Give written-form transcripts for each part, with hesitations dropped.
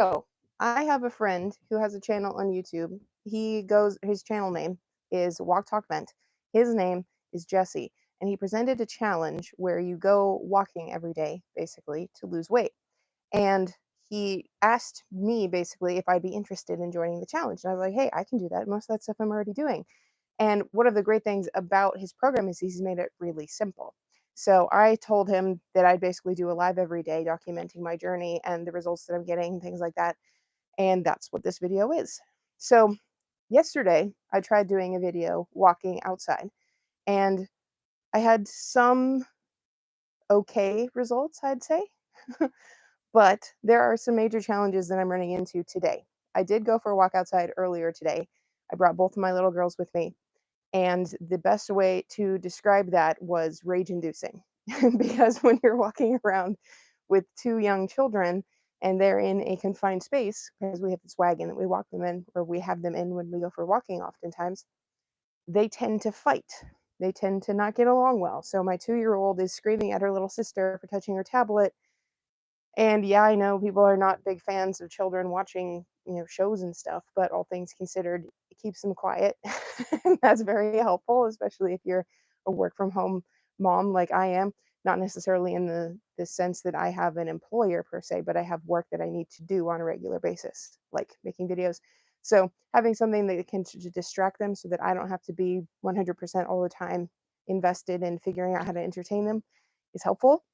So I have a friend who has a channel on YouTube. His channel name is Walk Talk Vent. His name is Jesse, and he presented a challenge where you go walking every day, basically, to lose weight. And he asked me basically if I'd be interested in joining the challenge. And I was like, hey, I can do that. Most of that stuff I'm already doing. And one of the great things about his program is he's made it really simple. So I told him that I'd basically do a live every day documenting my journey and the results that I'm getting, things like that. And that's what this video is. So yesterday, I tried doing a video walking outside, and I had some okay results, I'd say. But there are some major challenges that I'm running into today. I did go for a walk outside earlier today. I brought both of my little girls with me, and the best way to describe that was rage inducing. Because when you're walking around with two young children and they're in a confined space, because we have this wagon that we walk them in, or we have them in when we go for walking, oftentimes, they tend to fight. They tend to not get along well. So my 2-year-old is screaming at her little sister for touching her tablet. And yeah, I know people are not big fans of children watching, shows and stuff, but all things considered, it keeps them quiet. And that's very helpful, especially if you're a work from home mom like I am. Not necessarily in the sense that I have an employer per se, but I have work that I need to do on a regular basis, like making videos. So having something that can distract them so that I don't have to be 100% all the time invested in figuring out how to entertain them is helpful.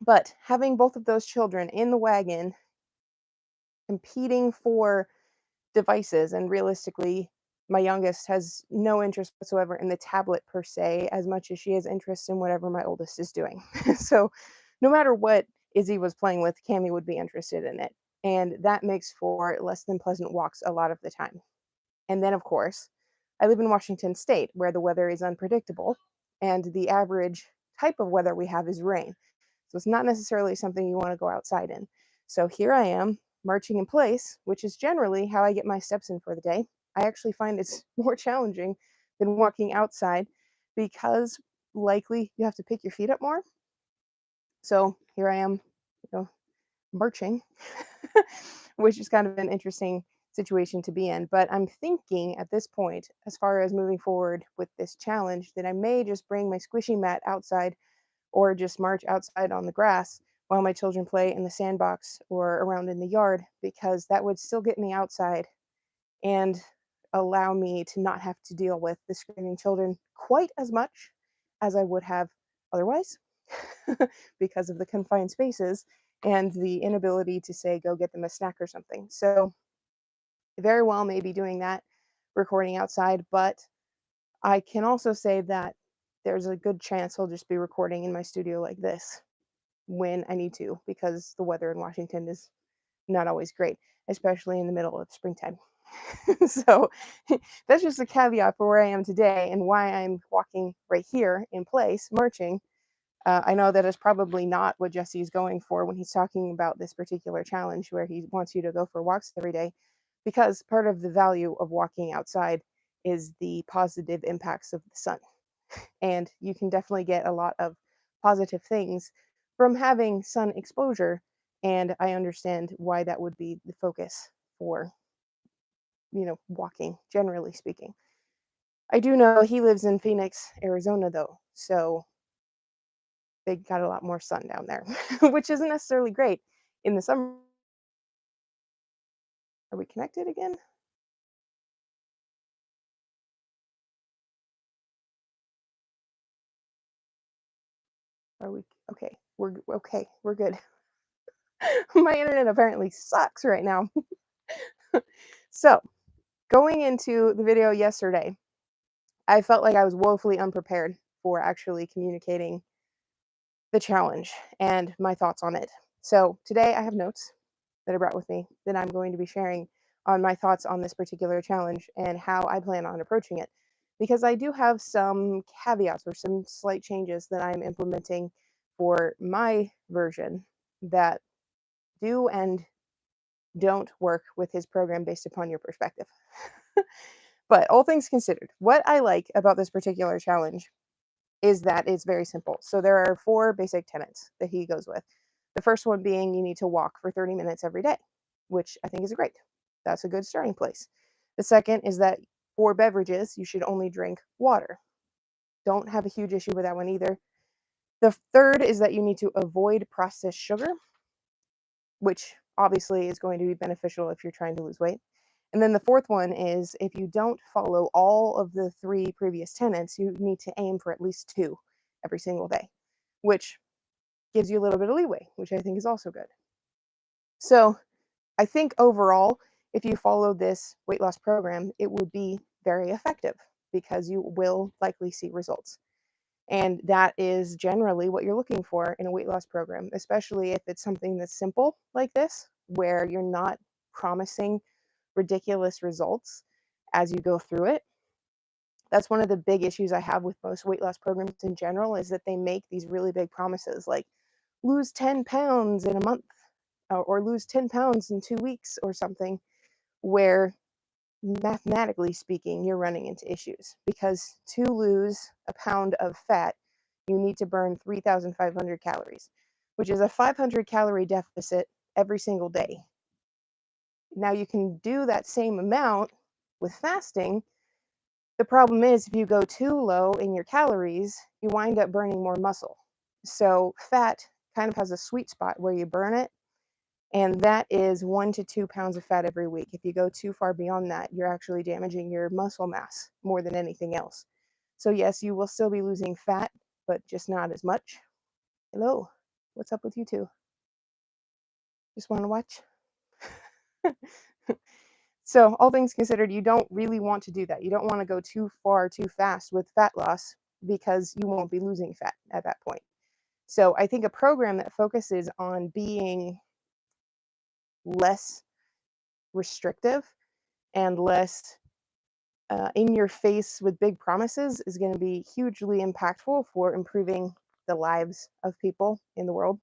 But having both of those children in the wagon competing for devices, and realistically, my youngest has no interest whatsoever in the tablet per se, as much as she has interest in whatever my oldest is doing. So, no matter what Izzy was playing with, Cammy would be interested in it. And that makes for less than pleasant walks a lot of the time. And then, of course, I live in Washington State, where the weather is unpredictable, and the average type of weather we have is rain. So it's not necessarily something you want to go outside in. So here I am marching in place, which is generally how I get my steps in for the day. I actually find it's more challenging than walking outside because likely you have to pick your feet up more. So here I am, marching, which is kind of an interesting situation to be in. But I'm thinking at this point, as far as moving forward with this challenge, that I may just bring my squishy mat outside or just march outside on the grass while my children play in the sandbox or around in the yard, because that would still get me outside and allow me to not have to deal with the screaming children quite as much as I would have otherwise because of the confined spaces and the inability to say, go get them a snack or something. So, very well, maybe doing that, recording outside, but I can also say that there's a good chance I'll just be recording in my studio like this when I need to, because the weather in Washington is not always great, especially in the middle of springtime. So that's just a caveat for where I am today and why I'm walking right here in place, marching. I know that is probably not what Jesse is going for when he's talking about this particular challenge, where he wants you to go for walks every day, because part of the value of walking outside is the positive impacts of the sun. And you can definitely get a lot of positive things from having sun exposure. And I understand why that would be the focus for, walking, generally speaking. I do know he lives in Phoenix, Arizona, though. So they got a lot more sun down there, which isn't necessarily great in the summer. Are we connected again? Are we okay? We're okay. We're good. My internet apparently sucks right now. So, going into the video yesterday, I felt like I was woefully unprepared for actually communicating the challenge and my thoughts on it. So, today I have notes that I brought with me that I'm going to be sharing on my thoughts on this particular challenge and how I plan on approaching it. Because I do have some caveats or some slight changes that I'm implementing for my version that do and don't work with his program based upon your perspective. But all things considered, what I like about this particular challenge is that it's very simple. So there are 4 basic tenets that he goes with. The first one being you need to walk for 30 minutes every day. which I think is great. That's a good starting place. The second is that for beverages, you should only drink water. Don't have a huge issue with that one either. The third is that you need to avoid processed sugar, which obviously is going to be beneficial if you're trying to lose weight. And then the fourth one is if you don't follow all of the three previous tenets, you need to aim for at least two every single day, which gives you a little bit of leeway, which I think is also good. So I think overall, if you follow this weight loss program, it will be very effective because you will likely see results. And that is generally what you're looking for in a weight loss program, especially if it's something that's simple like this, where you're not promising ridiculous results as you go through it. That's one of the big issues I have with most weight loss programs in general, is that they make these really big promises like lose 10 pounds in a month or lose 10 pounds in 2 weeks or something, where mathematically speaking, you're running into issues because to lose a pound of fat, you need to burn 3,500 calories, which is a 500 calorie deficit every single day. Now you can do that same amount with fasting. The problem is if you go too low in your calories, you wind up burning more muscle. So fat kind of has a sweet spot where you burn it, and that is 1 to 2 pounds of fat every week. If you go too far beyond that, you're actually damaging your muscle mass more than anything else. So yes, you will still be losing fat, but just not as much. Hello, what's up with you two? Just want to watch? So all things considered, you don't really want to do that. You don't want to go too far too fast with fat loss because you won't be losing fat at that point. So I think a program that focuses on being less restrictive and less in your face with big promises is going to be hugely impactful for improving the lives of people in the world.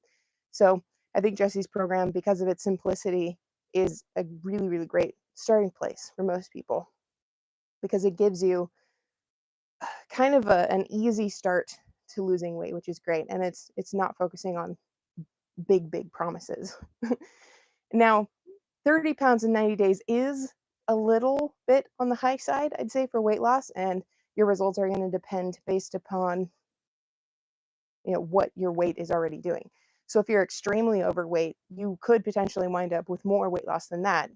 So I think Jesse's program, because of its simplicity, is a really, really great starting place for most people because it gives you kind of an easy start to losing weight, which is great. And it's not focusing on big promises. Now, 30 pounds in 90 days is a little bit on the high side, I'd say, for weight loss, and your results are going to depend based upon what your weight is already doing. So if you're extremely overweight, you could potentially wind up with more weight loss than that.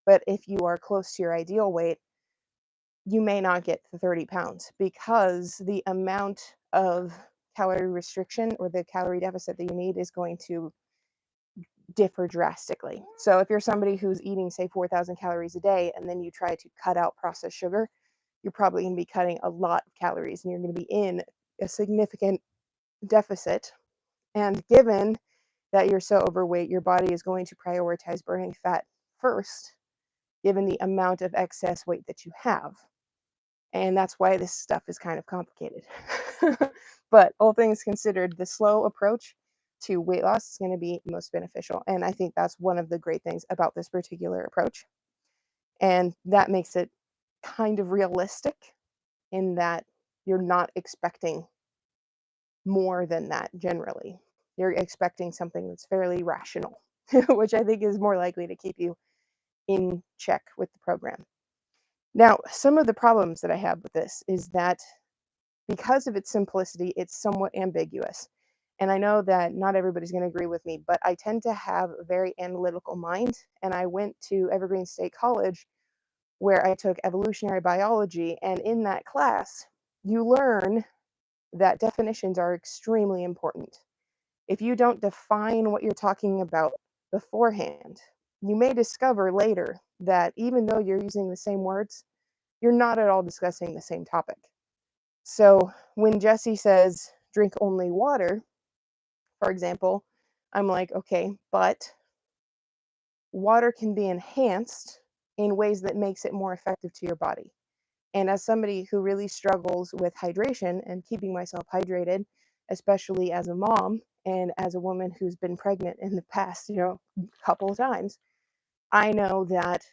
But if you are close to your ideal weight, you may not get the 30 pounds because the amount of calorie restriction or the calorie deficit that you need is going to differ drastically. So if you're somebody who's eating, say, 4,000 calories a day, and then you try to cut out processed sugar, you're probably going to be cutting a lot of calories and you're going to be in a significant deficit. And given that you're so overweight, your body is going to prioritize burning fat first, given the amount of excess weight that you have. And that's why this stuff is kind of complicated. But all things considered, the slow approach to weight loss is going to be most beneficial. And I think that's one of the great things about this particular approach. And that makes it kind of realistic in that you're not expecting more than that generally. You're expecting something that's fairly rational, which I think is more likely to keep you in check with the program. Now, some of the problems that I have with this is that because of its simplicity, it's somewhat ambiguous. And I know that not everybody's going to agree with me, but I tend to have a very analytical mind. And I went to Evergreen State College where I took evolutionary biology. And in that class, you learn that definitions are extremely important. If you don't define what you're talking about beforehand, you may discover later that even though you're using the same words, you're not at all discussing the same topic. So when Jesse says drink only water, for example, I'm like, okay, but water can be enhanced in ways that makes it more effective to your body. And as somebody who really struggles with hydration and keeping myself hydrated, especially as a mom and as a woman who's been pregnant in the past, couple of times, I know that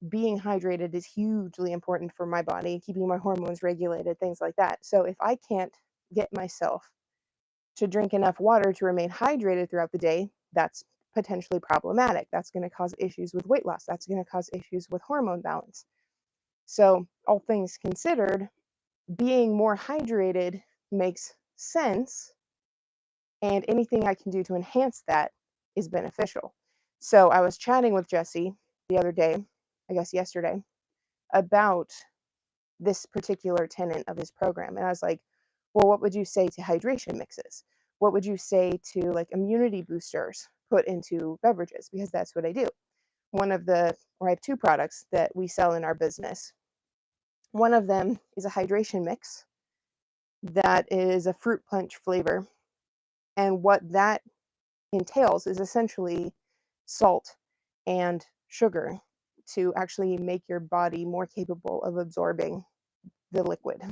being hydrated is hugely important for my body, keeping my hormones regulated, things like that. So if I can't get myself to drink enough water to remain hydrated throughout the day, that's potentially problematic. That's going to cause issues with weight loss. That's going to cause issues with hormone balance. So, all things considered, being more hydrated makes sense, and anything I can do to enhance that is beneficial. So, I was chatting with Jesse the other day, I guess yesterday, about this particular tenet of his program. And I was like, well, what would you say to hydration mixes? What would you say to like immunity boosters put into beverages? Because that's what I do. I have two products that we sell in our business. One of them is a hydration mix that is a fruit punch flavor. And what that entails is essentially salt and sugar to actually make your body more capable of absorbing the liquid.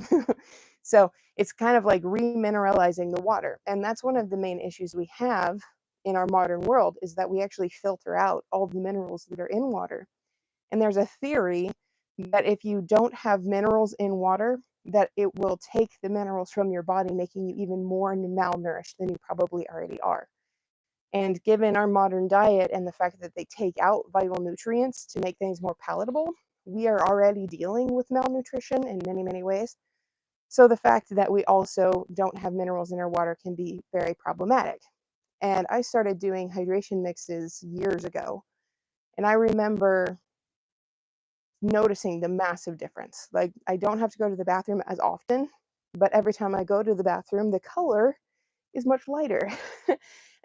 So it's kind of like remineralizing the water. And that's one of the main issues we have in our modern world, is that we actually filter out all the minerals that are in water. And there's a theory that if you don't have minerals in water, that it will take the minerals from your body, making you even more malnourished than you probably already are. And given our modern diet and the fact that they take out vital nutrients to make things more palatable, we are already dealing with malnutrition in many, many ways. So the fact that we also don't have minerals in our water can be very problematic. And I started doing hydration mixes years ago. And I remember noticing the massive difference. Like, I don't have to go to the bathroom as often, but every time I go to the bathroom, the color is much lighter.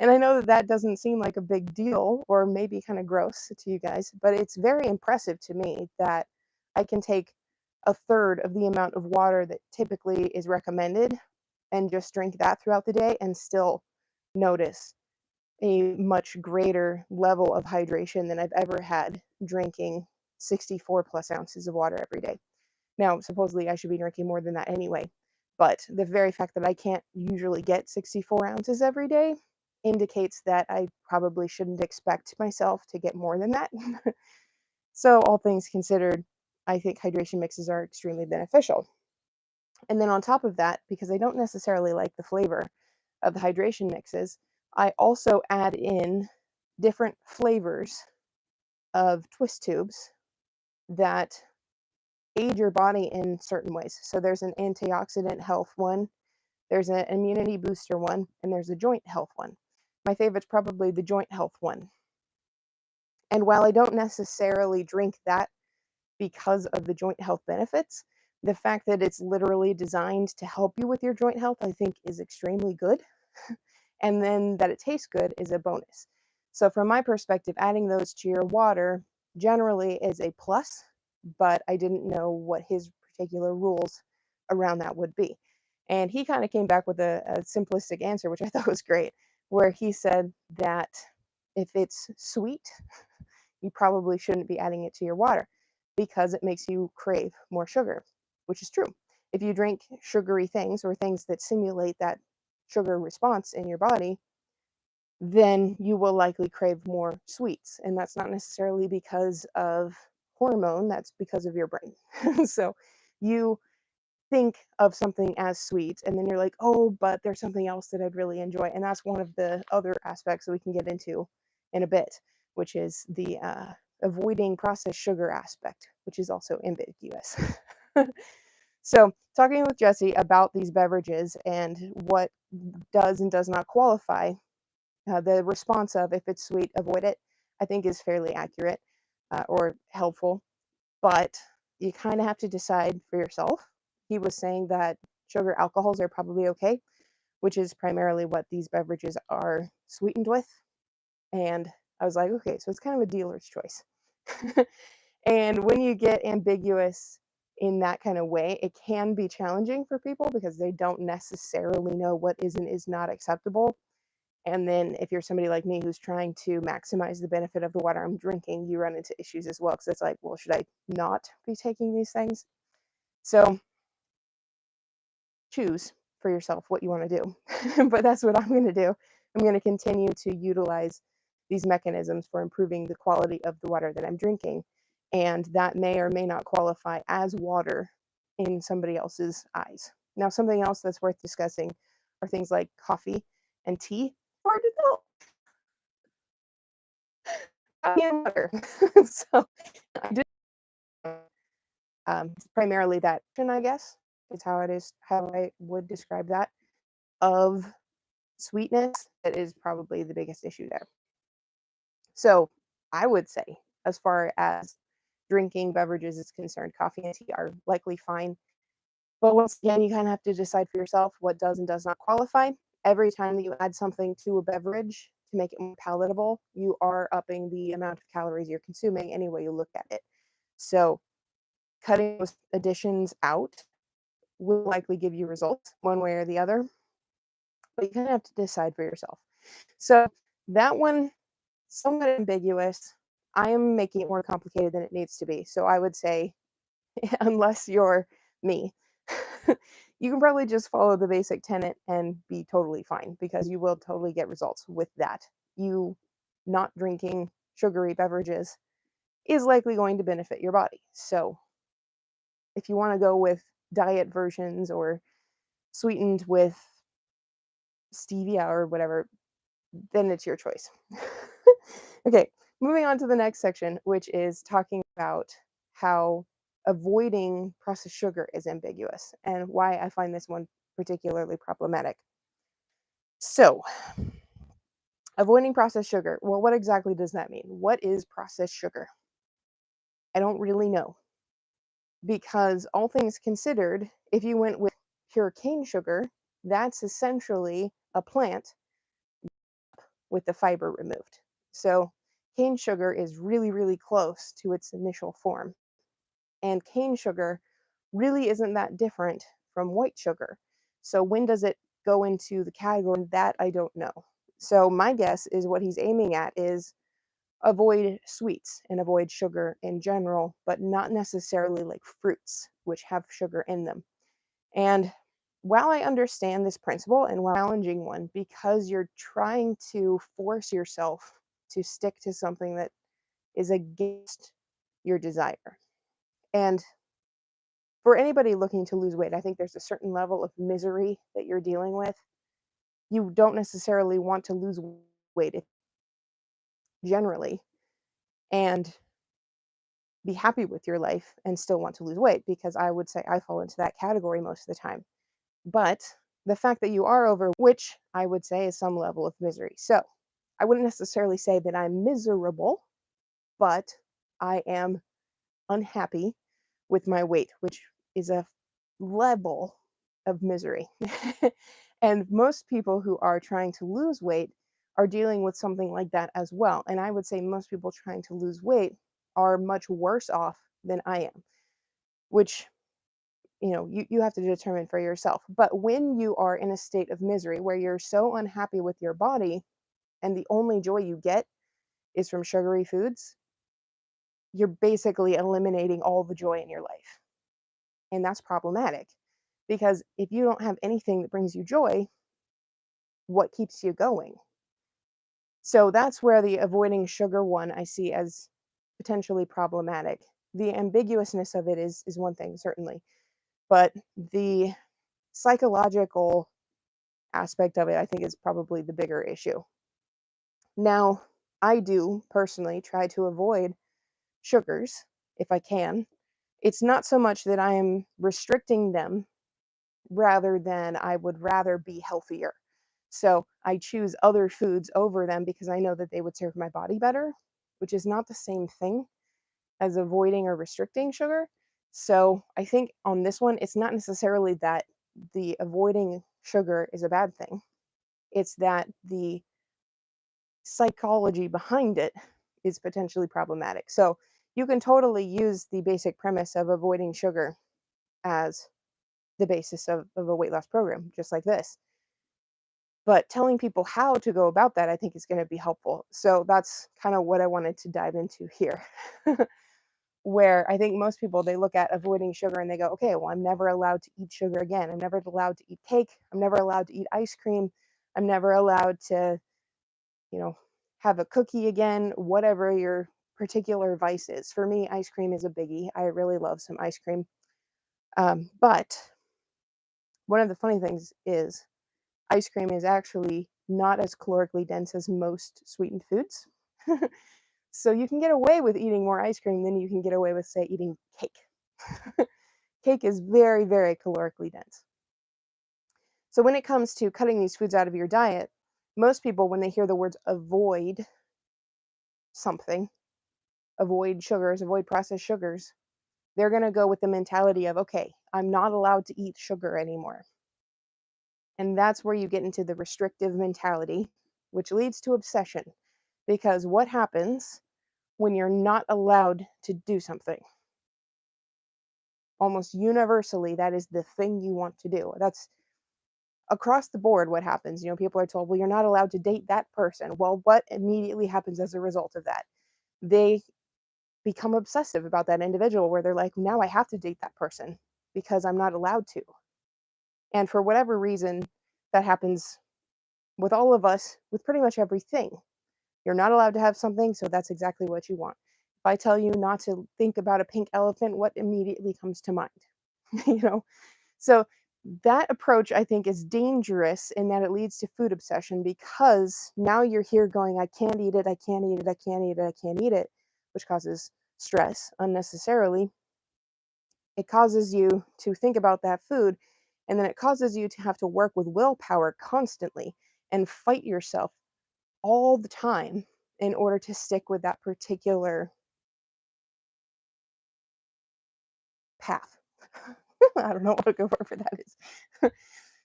And I know that that doesn't seem like a big deal, or maybe kind of gross to you guys, but it's very impressive to me that I can take a third of the amount of water that typically is recommended and just drink that throughout the day and still notice a much greater level of hydration than I've ever had drinking 64 plus ounces of water every day. Now, supposedly I should be drinking more than that anyway, but the very fact that I can't usually get 64 ounces every day indicates that I probably shouldn't expect myself to get more than that. So, all things considered, I think hydration mixes are extremely beneficial. And then on top of that, because I don't necessarily like the flavor of the hydration mixes, I also add in different flavors of twist tubes that aid your body in certain ways. So there's an antioxidant health one, there's an immunity booster one, and there's a joint health one. My favorite's probably the joint health one. And while I don't necessarily drink that because of the joint health benefits, the fact that it's literally designed to help you with your joint health, I think is extremely good. And then that it tastes good is a bonus. So from my perspective, adding those to your water generally is a plus, but I didn't know what his particular rules around that would be. And he kind of came back with a simplistic answer, which I thought was great, where he said that if it's sweet, you probably shouldn't be adding it to your water because it makes you crave more sugar, which is true. If you drink sugary things or things that simulate that sugar response in your body, then you will likely crave more sweets. And that's not necessarily because of hormone, that's because of your brain. So you think of something as sweet, and then you're like, oh, but there's something else that I'd really enjoy. And that's one of the other aspects that we can get into in a bit, which is the avoiding processed sugar aspect, which is also ambiguous. So, talking with Jesse about these beverages and what does and does not qualify, the response of if it's sweet, avoid it, I think is fairly accurate or helpful, but you kind of have to decide for yourself. He was saying that sugar alcohols are probably okay, which is primarily what these beverages are sweetened with. And I was like, okay, so it's kind of a dealer's choice. And when you get ambiguous in that kind of way, it can be challenging for people because they don't necessarily know what is and is not acceptable. And then if you're somebody like me who's trying to maximize the benefit of the water I'm drinking, you run into issues as well. Because it's like, well, should I not be taking these things? So choose for yourself what you want to do. But that's what I'm going to do. I'm going to continue to utilize these mechanisms for improving the quality of the water that I'm drinking. And that may or may not qualify as water in somebody else's eyes. Now, something else that's worth discussing are things like coffee and tea. Hard to tell. coffee and water. So I did primarily that, and I guess is how it is, how I would describe that, of sweetness that is probably the biggest issue there. So I would say, as far as drinking beverages is concerned, coffee and tea are likely fine. But once again, you kind of have to decide for yourself what does and does not qualify. Every time that you add something to a beverage to make it more palatable, you are upping the amount of calories you're consuming any way you look at it. So cutting those additions out will likely give you results one way or the other, but you kind of have to decide for yourself. So that one, somewhat ambiguous. I am making it more complicated than it needs to be. So I would say, unless you're me, you can probably just follow the basic tenet and be totally fine because you will totally get results with that. You not drinking sugary beverages is likely going to benefit your body. So if you want to go with diet versions or sweetened with stevia or whatever, then it's your choice. Okay, moving on to the next section, which is talking about how avoiding processed sugar is ambiguous and why I find this one particularly problematic. So, avoiding processed sugar. Well, what exactly does that mean? What is processed sugar? I don't really know because all things considered, if you went with pure cane sugar, that's essentially a plant with the fiber removed. So cane sugar is really, really close to its initial form. And cane sugar really isn't that different from white sugar. So when does it go into the category? That I don't know. So my guess is what he's aiming at is avoid sweets and avoid sugar in general, but not necessarily like fruits, which have sugar in them. And while I understand this principle and while challenging one, because you're trying to force yourself to stick to something that is against your desire. And for anybody looking to lose weight, I think there's a certain level of misery that you're dealing with. You don't necessarily want to lose weight generally and be happy with your life and still want to lose weight because I would say I fall into that category most of the time. But the fact that you are over, which I would say is some level of misery. So I wouldn't necessarily say that I'm miserable, but I am unhappy with my weight, which is a level of misery. And most people who are trying to lose weight are dealing with something like that as well. And I would say most people trying to lose weight are much worse off than I am, which you have to determine for yourself. But when you are in a state of misery where you're so unhappy with your body and the only joy you get is from sugary foods, you're basically eliminating all the joy in your life. And that's problematic because if you don't have anything that brings you joy, what keeps you going? So that's where the avoiding sugar one I see as potentially problematic. The ambiguousness of it is one thing, certainly, but the psychological aspect of it, I think, is probably the bigger issue. Now, I do personally try to avoid sugars if I can. It's not so much that I am restricting them rather than I would rather be healthier. So I choose other foods over them because I know that they would serve my body better, which is not the same thing as avoiding or restricting sugar. So I think on this one, it's not necessarily that the avoiding sugar is a bad thing. It's that the psychology behind it is potentially problematic. So you can totally use the basic premise of avoiding sugar as the basis of a weight loss program, just like this. But telling people how to go about that, I think, is going to be helpful. So that's kind of what I wanted to dive into here. Where I think most people, they look at avoiding sugar and they go, okay, well, I'm never allowed to eat sugar again. I'm never allowed to eat cake. I'm never allowed to eat ice cream. I'm never allowed to, you know, have a cookie again, whatever your particular vice is. For me, ice cream is a biggie. I really love some ice cream. But one of the funny things is ice cream is actually not as calorically dense as most sweetened foods. So you can get away with eating more ice cream than you can get away with, say, eating cake. Cake is very, very calorically dense. So when it comes to cutting these foods out of your diet, most people, when they hear the words avoid something, avoid sugars, avoid processed sugars, they're going to go with the mentality of, okay, I'm not allowed to eat sugar anymore. And that's where you get into the restrictive mentality, which leads to obsession. Because what happens when you're not allowed to do something? Almost universally, that is the thing you want to do. That's across the board what happens. People are told, well, you're not allowed to date that person. Well, what immediately happens as a result of that? They become obsessive about that individual, where they're like, now I have to date that person because I'm not allowed to. And for whatever reason, that happens with all of us, with pretty much everything. You're not allowed to have something, so that's exactly what you want. If I tell you not to think about a pink elephant, what immediately comes to mind? you know? So that approach, I think, is dangerous in that it leads to food obsession, because now you're here going, I can't eat it, I can't eat it, I can't eat it, I can't eat it, which causes stress unnecessarily. It causes you to think about that food, and then it causes you to have to work with willpower constantly and fight yourself all the time in order to stick with that particular path. I don't know what a good word for that is.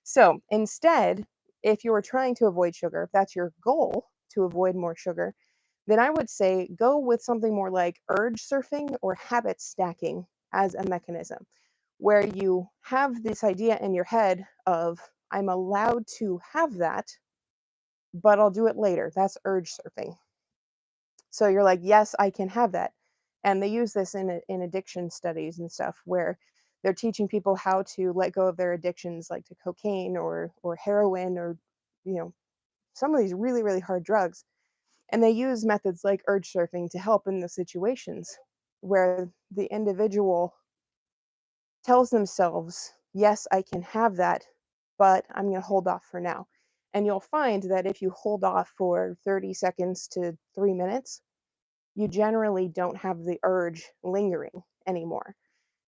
So instead, if you're trying to avoid sugar, if that's your goal to avoid more sugar, then I would say go with something more like urge surfing or habit stacking as a mechanism, where you have this idea in your head of, I'm allowed to have that, but I'll do it later. That's urge surfing. So you're like, yes, I can have that. And they use this in addiction studies and stuff, where they're teaching people how to let go of their addictions, like to cocaine or heroin, or you know some of these really, really hard drugs. And they use methods like urge surfing to help in the situations where the individual tells themselves, yes, I can have that, but I'm going to hold off for now. And you'll find that if you hold off for 30 seconds to 3 minutes, you generally don't have the urge lingering anymore.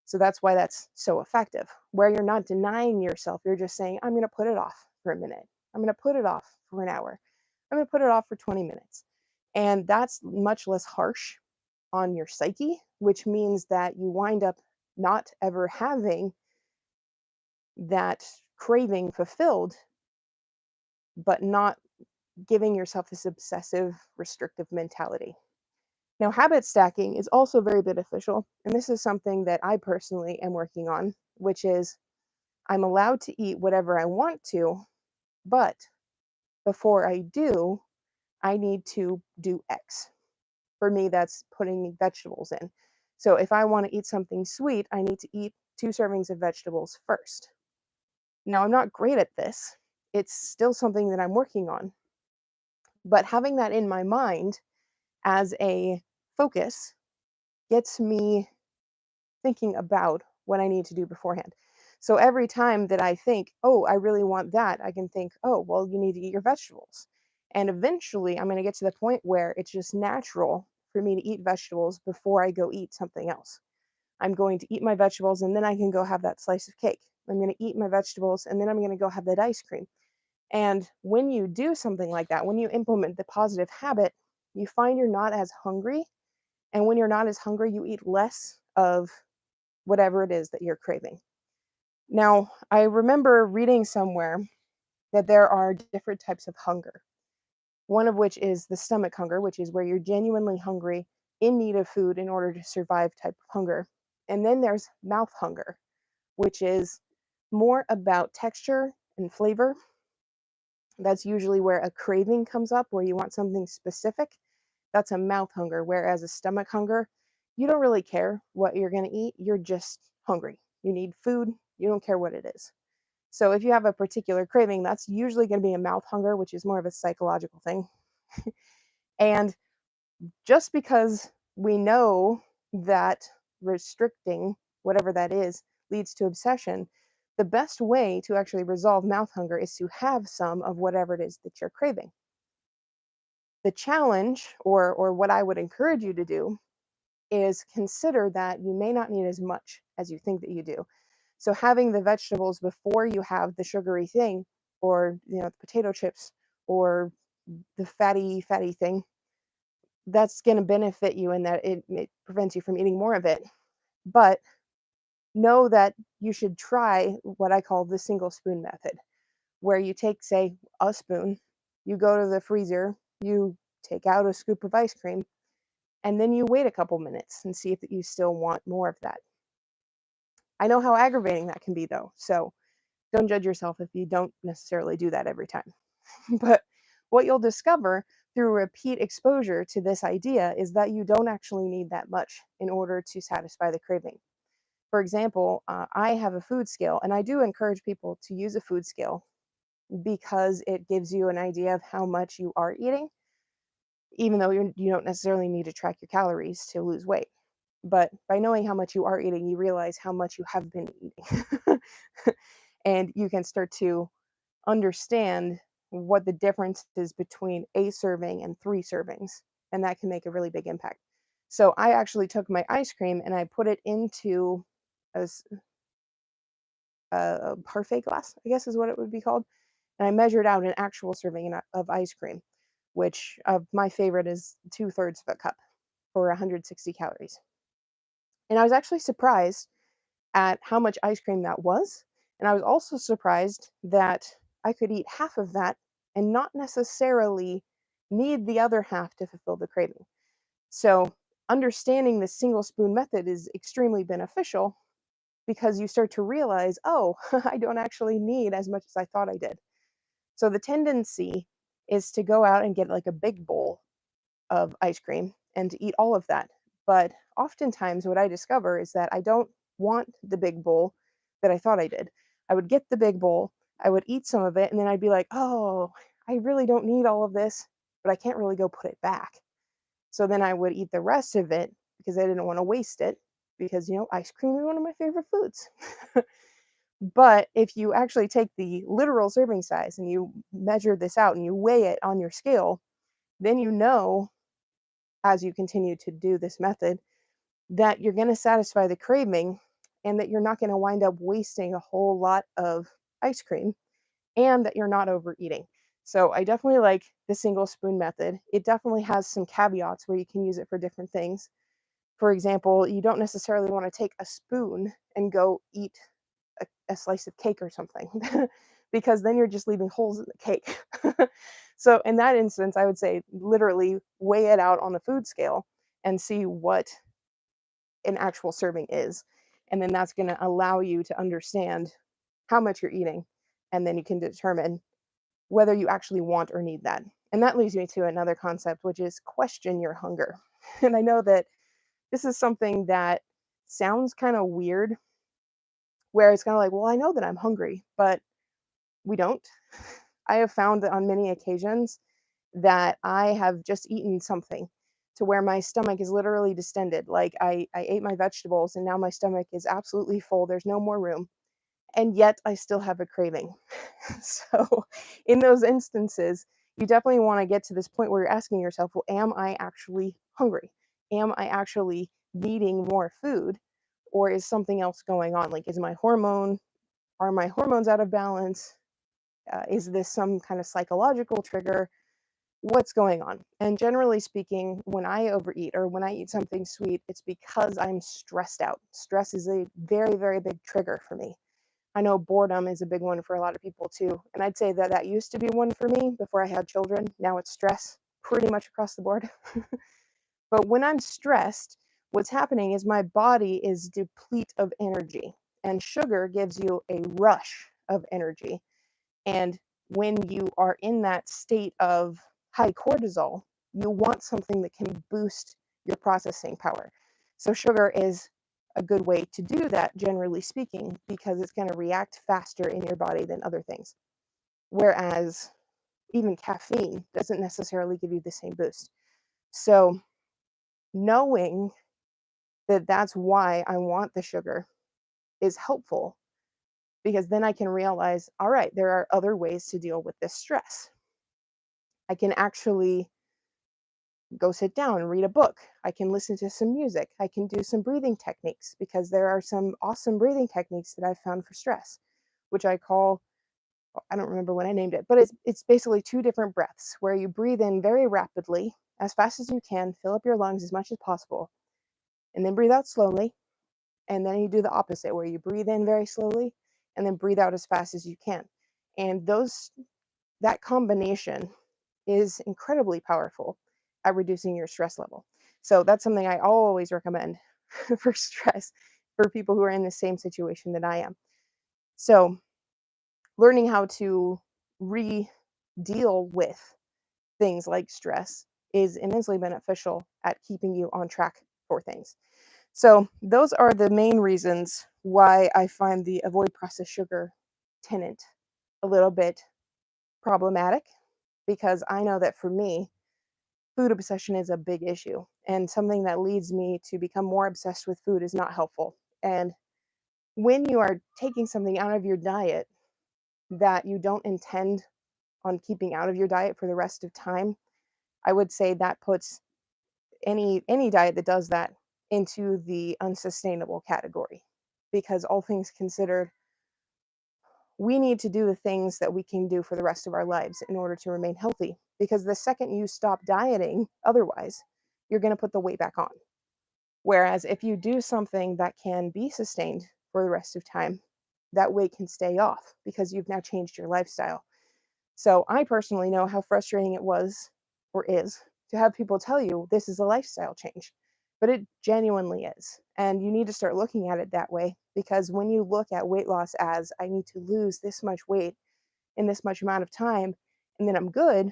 So that's why that's so effective, where you're not denying yourself. You're just saying, I'm going to put it off for a minute. I'm going to put it off for an hour. I'm going to put it off for 20 minutes. And that's much less harsh on your psyche, which means that you wind up not ever having that craving fulfilled, but not giving yourself this obsessive, restrictive mentality. Now, habit stacking is also very beneficial, and this is something that I personally am working on, which is I'm allowed to eat whatever I want to, but before I do, I need to do X. For me, that's putting vegetables in. So if I want to eat something sweet, I need to eat 2 servings of vegetables first. Now, I'm not great at this. It's still something that I'm working on. But having that in my mind as a focus gets me thinking about what I need to do beforehand. So every time that I think, oh, I really want that, I can think, oh, well, you need to eat your vegetables. And eventually I'm going to get to the point where it's just natural for me to eat vegetables before I go eat something else. I'm going to eat my vegetables and then I can go have that slice of cake. I'm going to eat my vegetables and then I'm going to go have that ice cream. And when you do something like that, when you implement the positive habit, you find you're not as hungry. And when you're not as hungry, you eat less of whatever it is that you're craving. Now, I remember reading somewhere that there are different types of hunger. One of which is the stomach hunger, which is where you're genuinely hungry, in need of food in order to survive type of hunger. And then there's mouth hunger, which is more about texture and flavor. That's usually where a craving comes up, where you want something specific. That's a mouth hunger, whereas a stomach hunger, you don't really care what you're going to eat. You're just hungry. You need food. You don't care what it is. So if you have a particular craving, that's usually going to be a mouth hunger, which is more of a psychological thing. And just because we know that restricting whatever that is leads to obsession, the best way to actually resolve mouth hunger is to have some of whatever it is that you're craving. The challenge, or what I would encourage you to do, is consider that you may not need as much as you think that you do. So having the vegetables before you have the sugary thing, or the potato chips, or the fatty thing, that's going to benefit you in that it prevents you from eating more of it. But know that you should try what I call the single spoon method, where you take, say, a spoon, you go to the freezer, you take out a scoop of ice cream, and then you wait a couple minutes and see if you still want more of that. I know how aggravating that can be, though, so don't judge yourself if you don't necessarily do that every time. But what you'll discover through repeat exposure to this idea is that you don't actually need that much in order to satisfy the craving. For example, I have a food scale, and I do encourage people to use a food scale because it gives you an idea of how much you are eating, even though you don't necessarily need to track your calories to lose weight. But by knowing how much you are eating, you realize how much you have been eating. And you can start to understand what the difference is between a serving and 3 servings. And that can make a really big impact. So I actually took my ice cream and I put it into a, a parfait glass, I guess is what it would be called. And I measured out an actual serving of ice cream, which my favorite is 2/3 of a cup for 160 calories. And I was actually surprised at how much ice cream that was. And I was also surprised that I could eat half of that and not necessarily need the other half to fulfill the craving. So, understanding the single spoon method is extremely beneficial because you start to realize, oh, I don't actually need as much as I thought I did. So, the tendency is to go out and get like a big bowl of ice cream and to eat all of that. But oftentimes, what I discover is that I don't want the big bowl that I thought I did. I would get the big bowl, I would eat some of it, and then I'd be like, oh, I really don't need all of this, but I can't really go put it back. So then I would eat the rest of it because I didn't want to waste it because, ice cream is one of my favorite foods. But if you actually take the literal serving size and you measure this out and you weigh it on your scale, then as you continue to do this method, that you're going to satisfy the craving and that you're not going to wind up wasting a whole lot of ice cream and that you're not overeating. So I definitely like the single spoon method. It definitely has some caveats where you can use it for different things. For example, you don't necessarily want to take a spoon and go eat a slice of cake or something because then you're just leaving holes in the cake. So in that instance, I would say literally weigh it out on the food scale and see what an actual serving is. And then that's going to allow you to understand how much you're eating. And then you can determine whether you actually want or need that. And that leads me to another concept, which is question your hunger. And I know that this is something that sounds kind of weird, where it's kind of like, well, I know that I'm hungry, but we don't. I have found that on many occasions that I have just eaten something to where my stomach is literally distended. Like I ate my vegetables and now my stomach is absolutely full. There's no more room. And yet I still have a craving. So in those instances, you definitely want to get to this point where you're asking yourself, well, am I actually hungry? Am I actually needing more food? Or is something else going on? Like, are my hormones out of balance? Is this some kind of psychological trigger? What's going on? And generally speaking, when I overeat or when I eat something sweet, it's because I'm stressed out. Stress is a very, very big trigger for me. I know boredom is a big one for a lot of people too. And I'd say that that used to be one for me before I had children. Now it's stress pretty much across the board. But when I'm stressed, what's happening is my body is deplete of energy, and sugar gives you a rush of energy. And when you are in that state of high cortisol, you want something that can boost your processing power. So sugar is a good way to do that, generally speaking, because it's going to react faster in your body than other things. Whereas even caffeine doesn't necessarily give you the same boost. So knowing that that's why I want the sugar is helpful because then I can realize, all right, there are other ways to deal with this stress. I can actually go sit down and read a book. I can listen to some music. I can do some breathing techniques because there are some awesome breathing techniques that I've found for stress, which I call, I don't remember when I named it, but it's basically 2 different breaths where you breathe in very rapidly, as fast as you can, fill up your lungs as much as possible, and then breathe out slowly. And then you do the opposite where you breathe in very slowly and then breathe out as fast as you can. And that combination is incredibly powerful at reducing your stress level. So that's something I always recommend for stress for people who are in the same situation that I am. So learning how to deal with things like stress is immensely beneficial at keeping you on track for things. So those are the main reasons why I find the avoid processed sugar tenet a little bit problematic, because I know that for me, food obsession is a big issue, and something that leads me to become more obsessed with food is not helpful. And when you are taking something out of your diet that you don't intend on keeping out of your diet for the rest of time, I would say that puts any diet that does that into the unsustainable category. Because all things considered, we need to do the things that we can do for the rest of our lives in order to remain healthy. Because the second you stop dieting, otherwise, you're going to put the weight back on. Whereas if you do something that can be sustained for the rest of time, that weight can stay off because you've now changed your lifestyle. So I personally know how frustrating it was or is to have people tell you this is a lifestyle change, but it genuinely is. And you need to start looking at it that way, because when you look at weight loss as I need to lose this much weight in this much amount of time and then I'm good,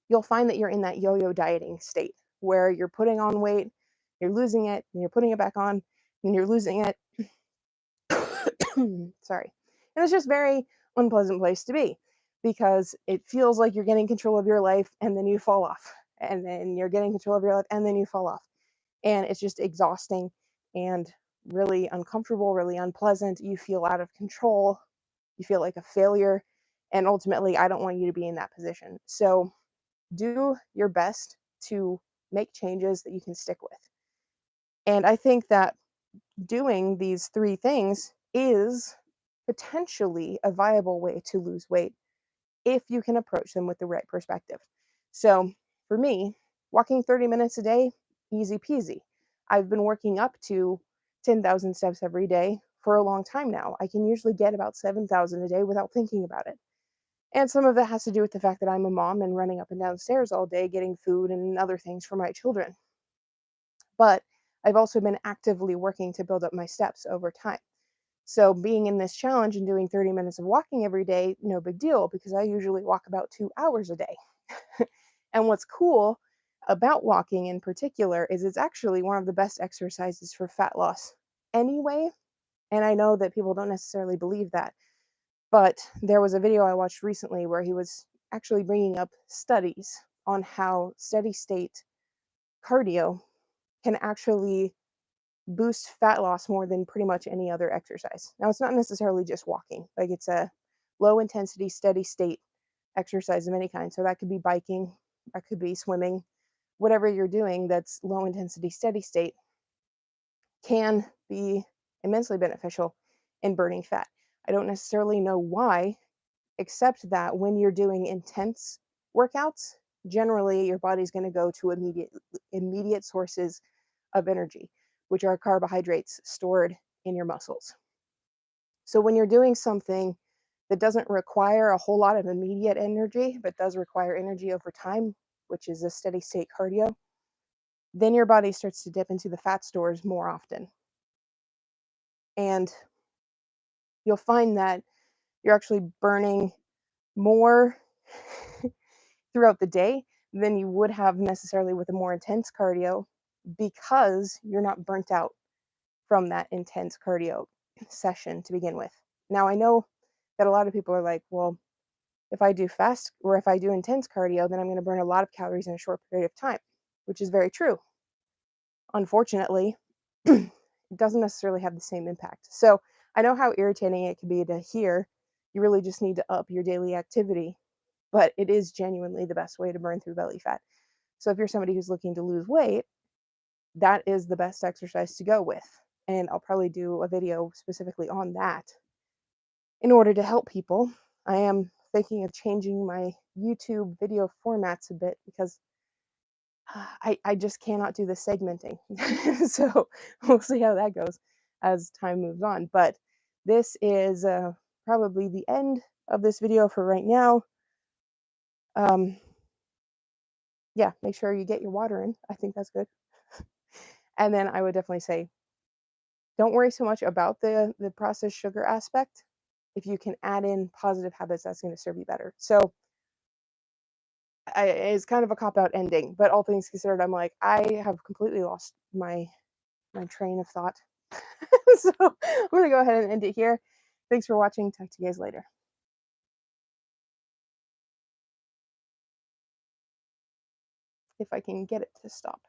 you'll find that you're in that yo-yo dieting state where you're putting on weight, you're losing it, and you're putting it back on, and you're losing it. Sorry. And it's just very unpleasant place to be, because it feels like you're getting control of your life and then you fall off. And then you're getting control of your life and then you fall off. And it's just exhausting and really uncomfortable, really unpleasant. You feel out of control. You feel like a failure. And ultimately, I don't want you to be in that position. So do your best to make changes that you can stick with. And I think that doing these 3 things is potentially a viable way to lose weight if you can approach them with the right perspective. So for me, walking 30 minutes a day, easy peasy. I've been working up to 10,000 steps every day for a long time now. I can usually get about 7,000 a day without thinking about it. And some of that has to do with the fact that I'm a mom and running up and down stairs all day getting food and other things for my children. But I've also been actively working to build up my steps over time. So being in this challenge and doing 30 minutes of walking every day, no big deal, because I usually walk about 2 hours a day. And what's cool about walking in particular is it's actually one of the best exercises for fat loss anyway. And I know that people don't necessarily believe that, but there was a video I watched recently where he was actually bringing up studies on how steady state cardio can actually boost fat loss more than pretty much any other exercise. Now, it's not necessarily just walking, like it's a low intensity, steady state exercise of any kind. So that could be biking, that could be swimming, whatever you're doing that's low intensity, steady state can be immensely beneficial in burning fat. I don't necessarily know why, except that when you're doing intense workouts, generally your body's going to go to immediate sources of energy, which are carbohydrates stored in your muscles. So when you're doing something that doesn't require a whole lot of immediate energy, but does require energy over time, which is a steady state cardio, then your body starts to dip into the fat stores more often. And you'll find that you're actually burning more throughout the day than you would have necessarily with a more intense cardio, because you're not burnt out from that intense cardio session to begin with. Now, I know that a lot of people are like, well, if I do fast or if I do intense cardio, then I'm going to burn a lot of calories in a short period of time, which is very true. Unfortunately, it doesn't necessarily have the same impact. So I know how irritating it can be to hear you really just need to up your daily activity, but it is genuinely the best way to burn through belly fat. So if you're somebody who's looking to lose weight, that is the best exercise to go with. And I'll probably do a video specifically on that in order to help people. I am thinking of changing my YouTube video formats a bit because I just cannot do the segmenting. So we'll see how that goes as time moves on. But this is probably the end of this video for right now. Yeah, make sure you get your water in. I think that's good. And then I would definitely say, don't worry so much about the processed sugar aspect. If you can add in positive habits, that's going to serve you better. So it's kind of a cop out ending, but all things considered, I'm like, I have completely lost my train of thought. So I'm gonna go ahead and end it here. Thanks for watching. Talk to you guys later. If I can get it to stop.